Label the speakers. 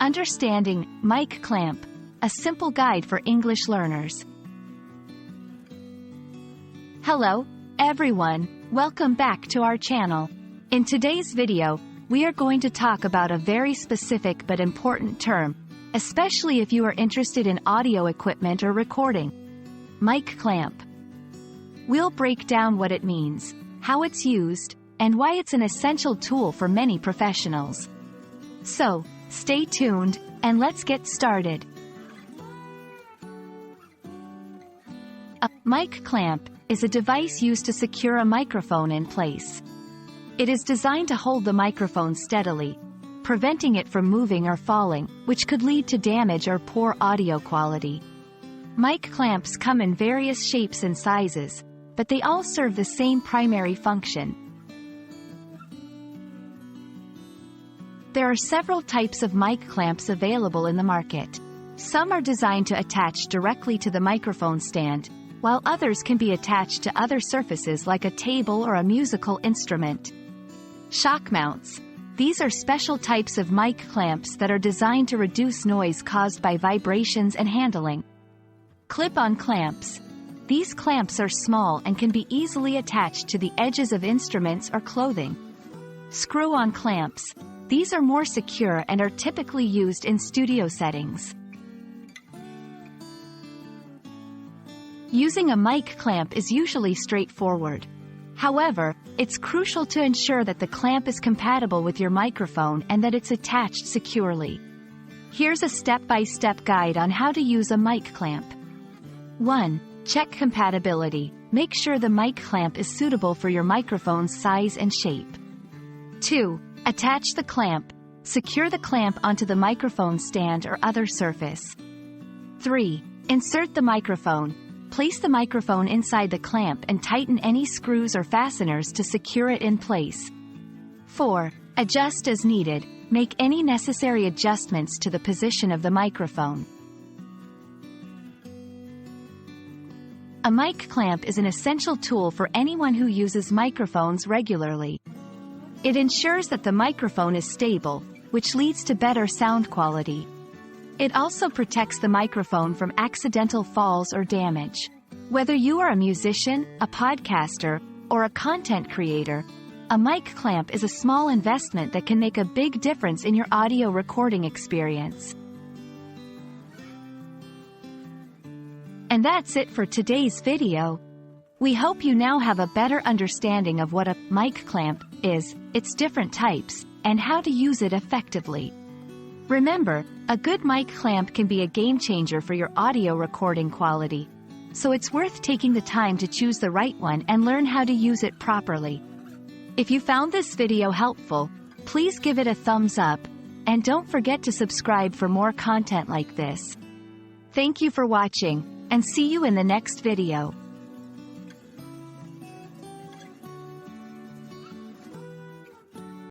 Speaker 1: Understanding Mic Clamp, a simple guide for English learners. Hello, everyone. Welcome back to our channel. In today's video, we are going to talk about a very specific but important term, especially if you are interested in audio equipment or recording. Mic clamp. We'll break down what it means, how it's used, and why it's an essential tool for many professionals. So, stay tuned, and let's get started. A mic clamp is a device used to secure a microphone in place. It is designed to hold the microphone steadily, preventing it from moving or falling, which could lead to damage or poor audio quality. Mic clamps come in various shapes and sizes, but they all serve the same primary function. There are several types of mic clamps available in the market. Some are designed to attach directly to the microphone stand, while others can be attached to other surfaces like a table or a musical instrument. Shock mounts. These are special types of mic clamps that are designed to reduce noise caused by vibrations and handling. Clip-on clamps. These clamps are small and can be easily attached to the edges of instruments or clothing. Screw-on clamps. These are more secure and are typically used in studio settings. Using a mic clamp is usually straightforward. However, it's crucial to ensure that the clamp is compatible with your microphone and that it's attached securely. Here's a step-by-step guide on how to use a mic clamp. 1. Check compatibility. Make sure the mic clamp is suitable for your microphone's size and shape. 2. Attach the clamp. Secure the clamp onto the microphone stand or other surface. 3. Insert the microphone. Place the microphone inside the clamp and tighten any screws or fasteners to secure it in place. 4. Adjust as needed. Make any necessary adjustments to the position of the microphone. A mic clamp is an essential tool for anyone who uses microphones regularly. It ensures that the microphone is stable, which leads to better sound quality. It also protects the microphone from accidental falls or damage. Whether you are a musician, a podcaster, or a content creator, a mic clamp is a small investment that can make a big difference in your audio recording experience. And that's it for today's video. We hope you now have a better understanding of what a mic clamp is, its different types, and how to use it effectively. Remember, a good mic clamp can be a game changer for your audio recording quality, so it's worth taking the time to choose the right one and learn how to use it properly. If you found this video helpful, please give it a thumbs up, and don't forget to subscribe for more content like this. Thank you for watching, and see you in the next video.